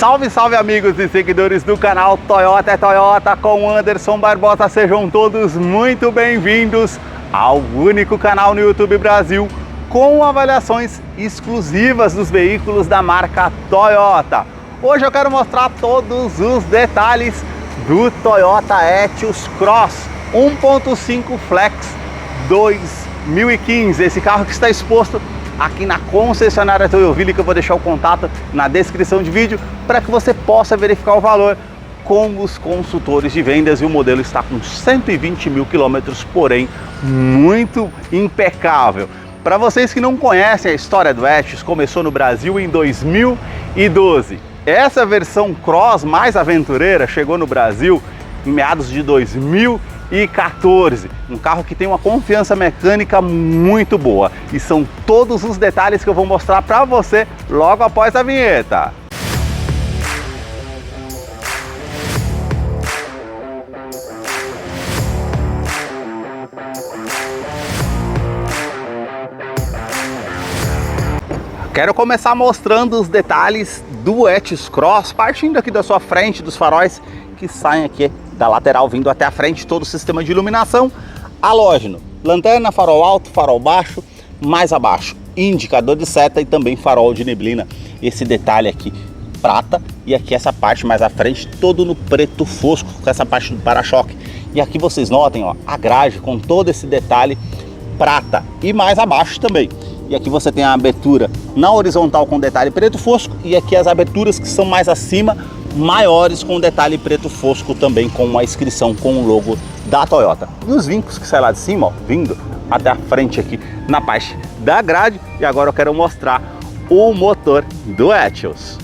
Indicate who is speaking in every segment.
Speaker 1: Salve, salve amigos e seguidores do canal Toyota é Toyota com Anderson Barbosa. Sejam todos muito bem-vindos ao único canal no YouTube Brasil com avaliações exclusivas dos veículos da marca Toyota. Hoje eu quero mostrar todos os detalhes do Toyota Etios Cross 1.5 Flex 2015. Esse carro que está exposto aqui na concessionária Toyoville, que eu vou deixar o contato na descrição de vídeo para que você possa verificar o valor com os consultores de vendas. E o modelo está com 120 mil quilômetros, porém muito impecável. Para vocês que não conhecem a história do Etios, começou no Brasil em 2012. Essa versão Cross mais aventureira chegou no Brasil em meados de 2014, um carro que tem uma confiança mecânica muito boa, e são todos os detalhes que eu vou mostrar para você logo após a vinheta. Quero começar mostrando os detalhes do Etios Cross, partindo aqui da sua frente, dos faróis que saem aqui da lateral, vindo até a frente, todo o sistema de iluminação halógeno, lanterna, farol alto, farol baixo, mais abaixo, indicador de seta e também farol de neblina. Esse detalhe aqui prata, e aqui essa parte mais à frente, todo no preto fosco, com essa parte do para-choque. E aqui vocês notem, ó, a grade com todo esse detalhe prata, e mais abaixo também. E aqui você tem a abertura na horizontal com detalhe preto fosco, e aqui as aberturas que são mais acima, maiores, com detalhe preto fosco também, com uma inscrição com o logo da Toyota. E os vincos que saem lá de cima, ó, vindo até a frente aqui na parte da grade. E agora eu quero mostrar o motor do Etios.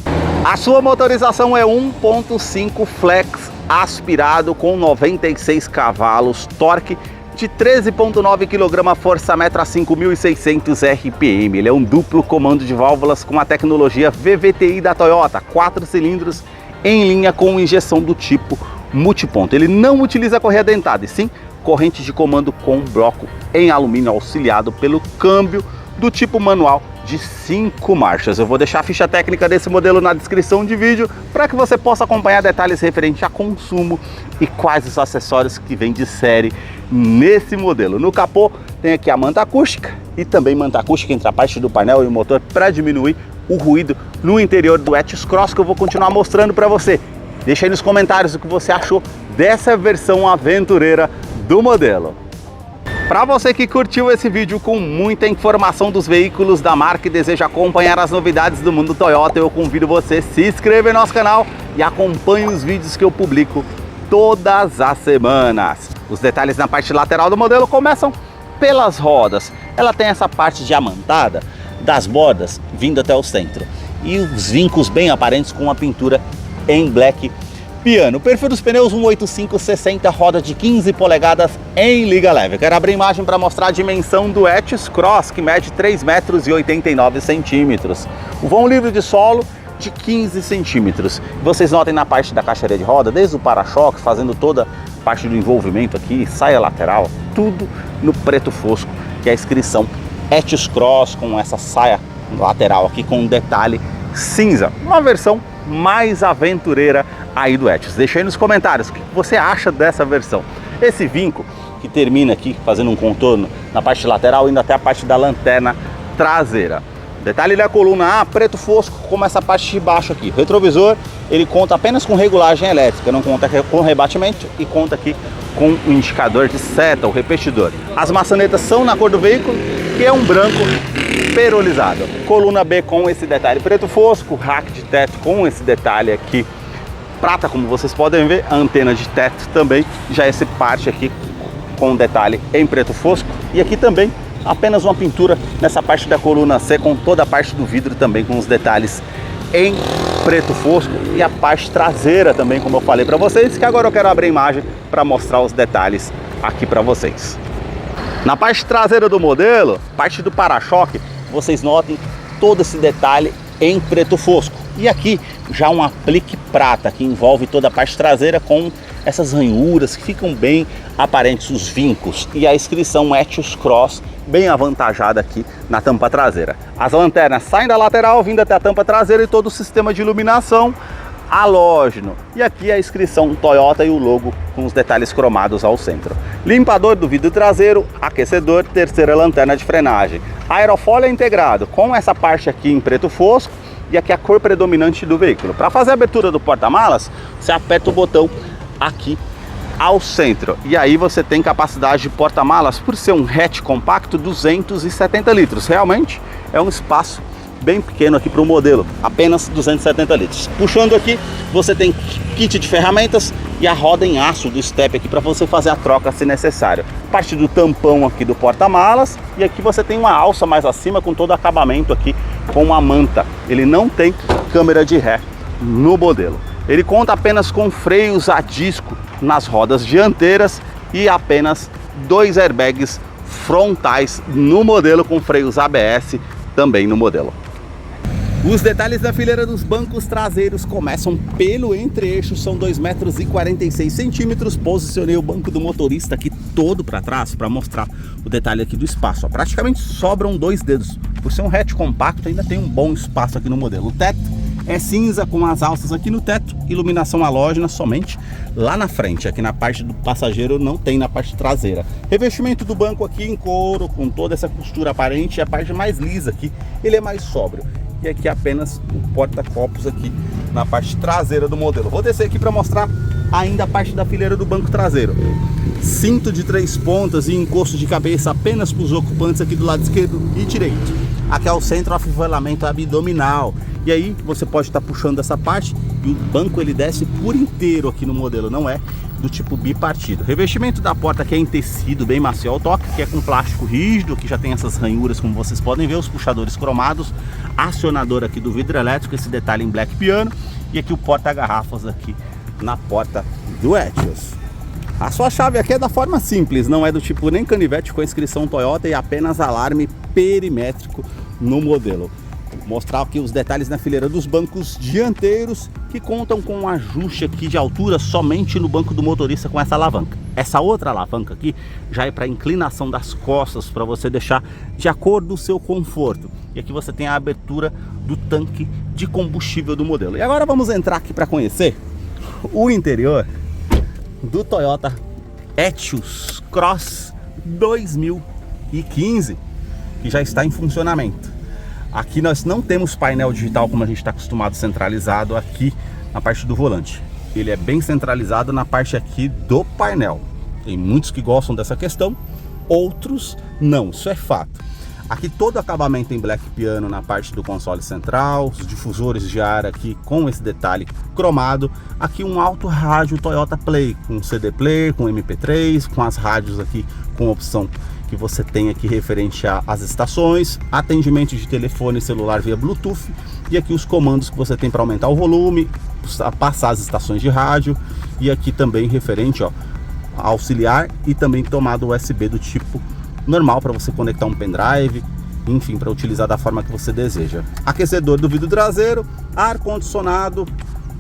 Speaker 1: A sua motorização é 1.5 Flex aspirado com 96 cavalos, torque de 13,9 kg, força-metro a 5.600 RPM. Ele é um duplo comando de válvulas com a tecnologia VVTi da Toyota, 4 cilindros em linha com injeção do tipo multiponto. Ele não utiliza correia dentada, e sim corrente de comando com bloco em alumínio, auxiliado pelo câmbio do tipo manual de 5 marchas. Eu vou deixar a ficha técnica desse modelo na descrição de vídeo para que você possa acompanhar detalhes referentes a consumo e quais os acessórios que vem de série nesse modelo. No capô tem aqui a manta acústica, e também manta acústica entre a parte do painel e o motor para diminuir o ruído no interior do Etios Cross, que eu vou continuar mostrando para você. Deixa aí nos comentários o que você achou dessa versão aventureira do modelo. Para você que curtiu esse vídeo com muita informação dos veículos da marca e deseja acompanhar as novidades do mundo Toyota, eu convido você a se inscrever no nosso canal e acompanhe os vídeos que eu publico todas as semanas. Os detalhes na parte lateral do modelo começam pelas rodas. Ela tem essa parte diamantada das bordas vindo até o centro, e os vincos bem aparentes com a pintura em black piano. O perfil dos pneus 185/60, roda de 15 polegadas em liga leve. Eu quero abrir imagem para mostrar a dimensão do Etios Cross, que mede 3,89 metros. O vão livre de solo de 15 centímetros. Vocês notem na parte da caixaria de roda, desde o para-choque, fazendo toda a parte do envolvimento aqui, saia lateral, tudo no preto fosco, que é a inscrição Etios Cross, com essa saia lateral aqui com um detalhe cinza. Uma versão mais aventureira aí do Etios. Deixa aí nos comentários o que você acha dessa versão. Esse vinco que termina aqui fazendo um contorno na parte lateral, indo até a parte da lanterna traseira. Detalhe da coluna A, preto fosco, como essa parte de baixo aqui. O retrovisor, ele conta apenas com regulagem elétrica, não conta com rebatimento, e conta aqui com o indicador de seta, o repetidor. As maçanetas são na cor do veículo, que é um branco perolizado. Coluna B com esse detalhe preto fosco, rack de teto com esse detalhe aqui prata, como vocês podem ver. A antena de teto também, já essa parte aqui com detalhe em preto fosco, e aqui também apenas uma pintura nessa parte da coluna C, com toda a parte do vidro também com os detalhes em preto fosco, e a parte traseira também, como eu falei para vocês, que agora eu quero abrir a imagem para mostrar os detalhes aqui para vocês. Na parte traseira do modelo, parte do para-choque, vocês notem todo esse detalhe em preto fosco, e aqui já um aplique prata que envolve toda a parte traseira, com essas ranhuras que ficam bem aparentes, os vincos, e a inscrição Etios Cross bem avantajada aqui na tampa traseira. As lanternas saem da lateral, vindo até a tampa traseira, e todo o sistema de iluminação halógeno. E aqui a inscrição Toyota e o logo com os detalhes cromados ao centro. Limpador do vidro traseiro, aquecedor, terceira lanterna de frenagem. Aerofólio integrado com essa parte aqui em preto fosco e aqui a cor predominante do veículo. Para fazer a abertura do porta-malas, você aperta o botão aqui ao centro. E aí você tem capacidade de porta-malas, por ser um hatch compacto, 270 litros. Realmente é um espaço bem pequeno aqui para o modelo, apenas 270 litros. Puxando aqui, você tem kit de ferramentas e a roda em aço do step aqui para você fazer a troca se necessário. Parte do tampão aqui do porta-malas e aqui você tem uma alça mais acima com todo o acabamento aqui com uma manta. Ele não tem câmera de ré no modelo. Ele conta apenas com freios a disco nas rodas dianteiras e apenas 2 airbags frontais no modelo com freios ABS também no modelo. Os detalhes da fileira dos bancos traseiros começam pelo entre-eixo, são 2,46 m. Posicionei o banco do motorista aqui todo para trás para mostrar o detalhe aqui do espaço. Ó, praticamente sobram 2 dedos. Por ser um hatch compacto, ainda tem um bom espaço aqui no modelo. O teto é cinza com as alças aqui no teto, iluminação halógena somente lá na frente. Aqui na parte do passageiro não tem na parte traseira. Revestimento do banco aqui em couro, com toda essa costura aparente, e a parte mais lisa aqui, ele é mais sóbrio. E aqui apenas o porta-copos aqui na parte traseira do modelo. Vou descer aqui para mostrar ainda a parte da fileira do banco traseiro. Cinto de 3 pontas e encosto de cabeça apenas para os ocupantes aqui do lado esquerdo e direito. Aqui ao centro o afivelamento abdominal. E aí você pode estar puxando essa parte e o banco ele desce por inteiro aqui no modelo, não é do tipo bipartido. Revestimento da porta aqui é em tecido bem macio ao toque, que é com plástico rígido, que já tem essas ranhuras como vocês podem ver, os puxadores cromados, acionador aqui do vidro elétrico, esse detalhe em black piano, e aqui o porta-garrafas aqui na porta do Etios. A sua chave aqui é da forma simples, não é do tipo nem canivete com inscrição Toyota e apenas alarme perimétrico no modelo. Vou mostrar aqui os detalhes na fileira dos bancos dianteiros, que contam com um ajuste aqui de altura somente no banco do motorista com essa alavanca. Essa outra alavanca aqui já é para inclinação das costas, para você deixar de acordo com o seu conforto. E aqui você tem a abertura do tanque de combustível do modelo. E agora vamos entrar aqui para conhecer o interior do Toyota Etios Cross 2015, que já está em funcionamento. Aqui nós não temos painel digital como a gente está acostumado, centralizado aqui na parte do volante. Ele é bem centralizado na parte aqui do painel. Tem muitos que gostam dessa questão, outros não, isso é fato. Aqui todo o acabamento em black piano na parte do console central, os difusores de ar aqui com esse detalhe cromado. Aqui um alto rádio Toyota Play, com CD player, com MP3, com as rádios aqui com opção que você tem aqui referente às estações, atendimento de telefone celular via Bluetooth, e aqui os comandos que você tem para aumentar o volume, passar as estações de rádio, e aqui também referente ó, auxiliar e também tomada USB do tipo normal para você conectar um pendrive, enfim, para utilizar da forma que você deseja. Aquecedor do vidro traseiro, ar condicionado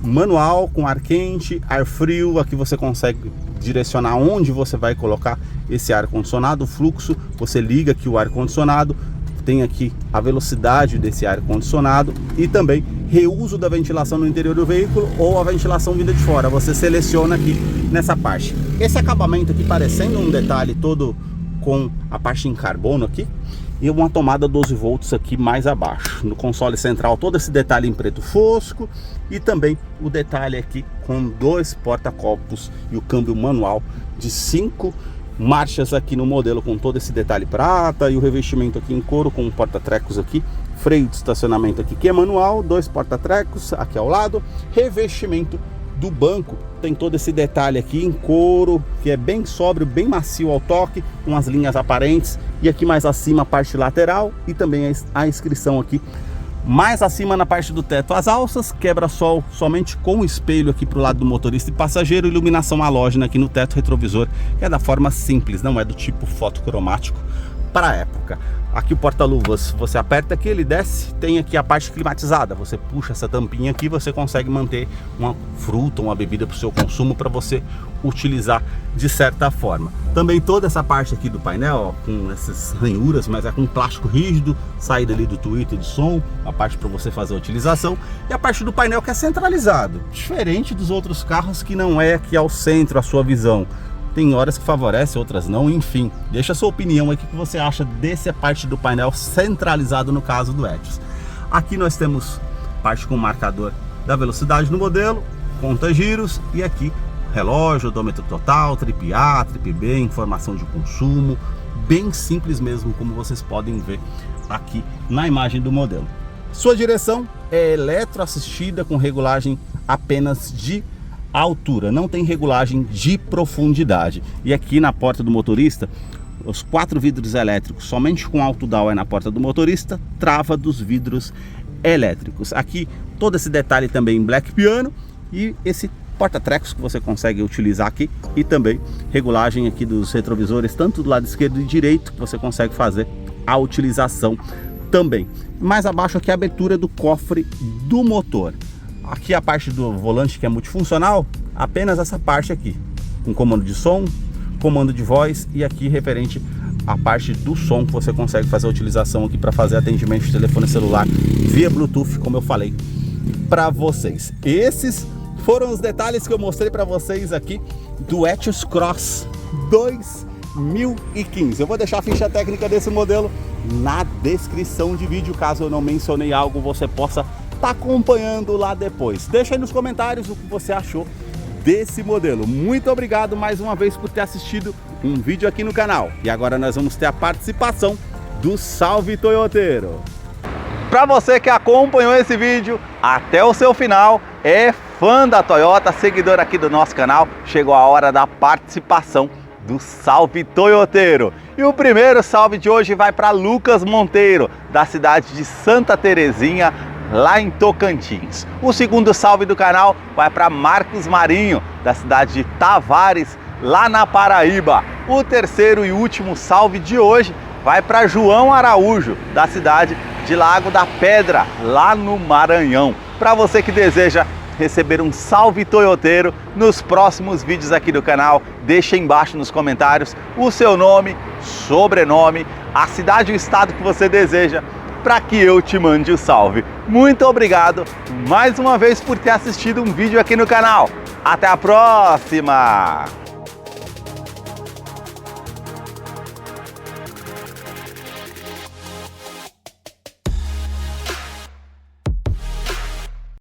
Speaker 1: manual com ar quente, ar frio. Aqui você consegue direcionar onde você vai colocar esse ar condicionado, o fluxo. Você liga aqui o ar condicionado, tem aqui a velocidade desse ar condicionado e também reuso da ventilação no interior do veículo ou a ventilação vinda de fora. Você seleciona aqui nessa parte. Esse acabamento aqui parecendo um detalhe todo com a parte em carbono aqui e uma tomada 12 volts aqui mais abaixo. No console central todo esse detalhe em preto fosco e também o detalhe aqui com 2 porta-copos e o câmbio manual de 5 marchas aqui no modelo com todo esse detalhe prata e o revestimento aqui em couro com um porta-trecos aqui, freio de estacionamento aqui que é manual, 2 porta-trecos aqui ao lado, revestimento do banco tem todo esse detalhe aqui em couro que é bem sóbrio, bem macio ao toque, com as linhas aparentes, e aqui mais acima a parte lateral e também a inscrição aqui mais acima na parte do teto, as alças, quebra-sol somente com o espelho aqui para o lado do motorista e passageiro, iluminação halógena aqui no teto retrovisor, que é da forma simples, não é do tipo fotocromático para a época. Aqui o porta-luvas, você aperta aqui, ele desce, tem aqui a parte climatizada, você puxa essa tampinha aqui, você consegue manter uma fruta, uma bebida para o seu consumo, para você utilizar de certa forma. Também toda essa parte aqui do painel, ó, com essas ranhuras, mas é com plástico rígido, saída ali do tweeter de som, a parte para você fazer a utilização, e a parte do painel que é centralizado, diferente dos outros carros que não é aqui ao centro a sua visão. Tem horas que favorece, outras não, enfim. Deixa a sua opinião aí, o que você acha dessa parte do painel centralizado no caso do Etios. Aqui nós temos parte com o marcador da velocidade no modelo, conta giros, e aqui relógio, odômetro total, trip A, trip B, informação de consumo, bem simples mesmo, como vocês podem ver aqui na imagem do modelo. Sua direção é eletroassistida com regulagem apenas de altura, não tem regulagem de profundidade. E aqui na porta do motorista, os 4 vidros elétricos, somente com alto down na porta do motorista, trava dos vidros elétricos. Aqui todo esse detalhe também em black piano e esse porta-trecos que você consegue utilizar aqui, e também regulagem aqui dos retrovisores, tanto do lado esquerdo e direito, que você consegue fazer a utilização também. Mais abaixo aqui a abertura do cofre do motor. Aqui a parte do volante que é multifuncional, apenas essa parte aqui, com comando de som, comando de voz, e aqui referente à parte do som, que você consegue fazer a utilização aqui para fazer atendimento de telefone celular via Bluetooth, como eu falei para vocês. Esses foram os detalhes que eu mostrei para vocês aqui do Etios Cross 2015. Eu vou deixar a ficha técnica desse modelo na descrição de vídeo, caso eu não mencionei algo, você possa tá acompanhando lá depois. Deixa aí nos comentários o que você achou desse modelo. Muito obrigado mais uma vez por ter assistido um vídeo aqui no canal. E agora nós vamos ter a participação do Salve Toyoteiro. Para você que acompanhou esse vídeo até o seu final, é fã da Toyota, seguidor aqui do nosso canal, chegou a hora da participação do Salve Toyoteiro. E o primeiro salve de hoje vai para Lucas Monteiro, da cidade de Santa Terezinha, lá em Tocantins. O segundo salve do canal vai para Marcos Marinho, da cidade de Tavares, lá na Paraíba. O terceiro e último salve de hoje vai para João Araújo, da cidade de Lago da Pedra, lá no Maranhão. Para você que deseja receber um salve toyoteiro nos próximos vídeos aqui do canal, deixa embaixo nos comentários o seu nome, sobrenome, a cidade e o estado que você deseja, para que eu te mande o salve. Muito obrigado mais uma vez por ter assistido um vídeo aqui no canal. Até a próxima!